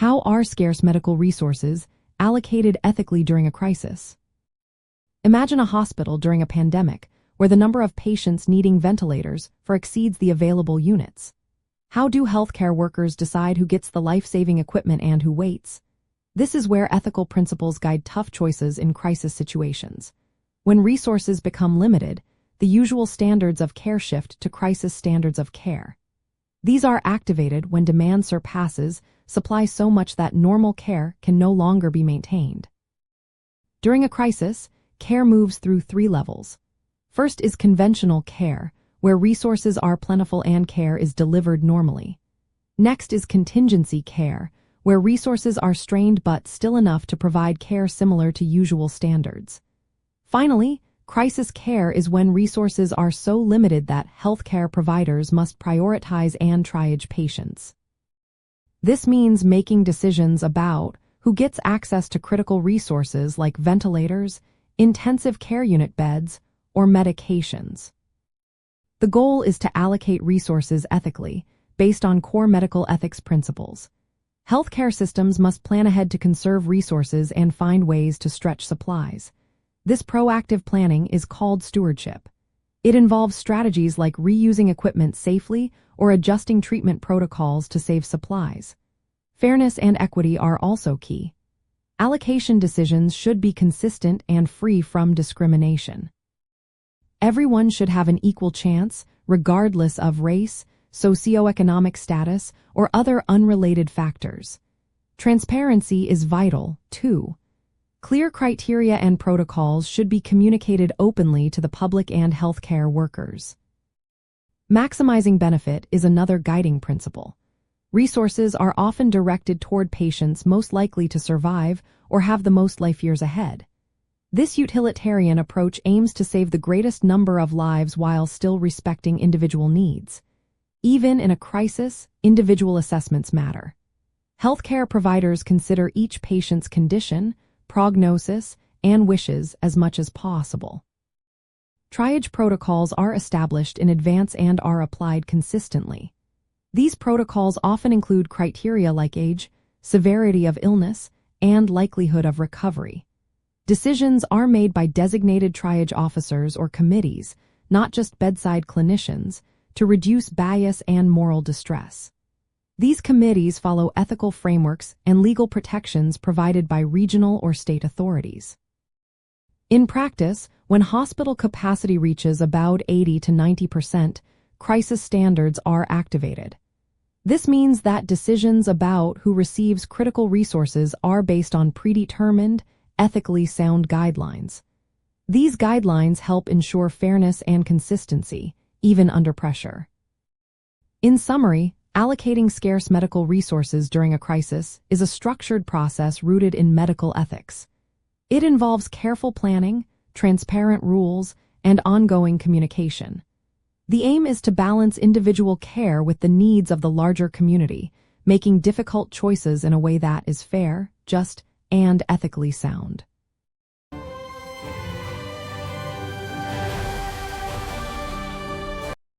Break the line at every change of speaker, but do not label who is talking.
How are scarce medical resources allocated ethically during a crisis? Imagine a hospital during a pandemic where the number of patients needing ventilators far exceeds the available units. How do healthcare workers decide who gets the life-saving equipment and who waits? This is where ethical principles guide tough choices in crisis situations. When resources become limited, the usual standards of care shift to crisis standards of care. These are activated when demand surpasses supply so much that normal care can no longer be maintained. During a crisis, care moves through 3 levels. First is conventional care, where resources are plentiful and care is delivered normally. Next is contingency care, where resources are strained but still enough to provide care similar to usual standards. Finally, crisis care is when resources are so limited that healthcare providers must prioritize and triage patients. This means making decisions about who gets access to critical resources like ventilators, intensive care unit beds, or medications. The goal is to allocate resources ethically, based on core medical ethics principles. Healthcare systems must plan ahead to conserve resources and find ways to stretch supplies. This proactive planning is called stewardship. It involves strategies like reusing equipment safely or adjusting treatment protocols to save supplies. Fairness and equity are also key. Allocation decisions should be consistent and free from discrimination. Everyone should have an equal chance, regardless of race, socioeconomic status, or other unrelated factors. Transparency is vital, too. Clear criteria and protocols should be communicated openly to the public and healthcare workers. Maximizing benefit is another guiding principle. Resources are often directed toward patients most likely to survive or have the most life years ahead. This utilitarian approach aims to save the greatest number of lives while still respecting individual needs. Even in a crisis, individual assessments matter. Healthcare providers consider each patient's condition, prognosis, and wishes as much as possible. Triage protocols are established in advance and are applied consistently. These protocols often include criteria like age, severity of illness, and likelihood of recovery. Decisions are made by designated triage officers or committees, not just bedside clinicians, to reduce bias and moral distress. These committees follow ethical frameworks and legal protections provided by regional or state authorities. In practice, when hospital capacity reaches about 80 to 90%, crisis standards are activated. This means that decisions about who receives critical resources are based on predetermined, ethically sound guidelines. These guidelines help ensure fairness and consistency, even under pressure. In summary, allocating scarce medical resources during a crisis is a structured process rooted in medical ethics. It involves careful planning, transparent rules, and ongoing communication. The aim is to balance individual care with the needs of the larger community, making difficult choices in a way that is fair, just, and ethically sound.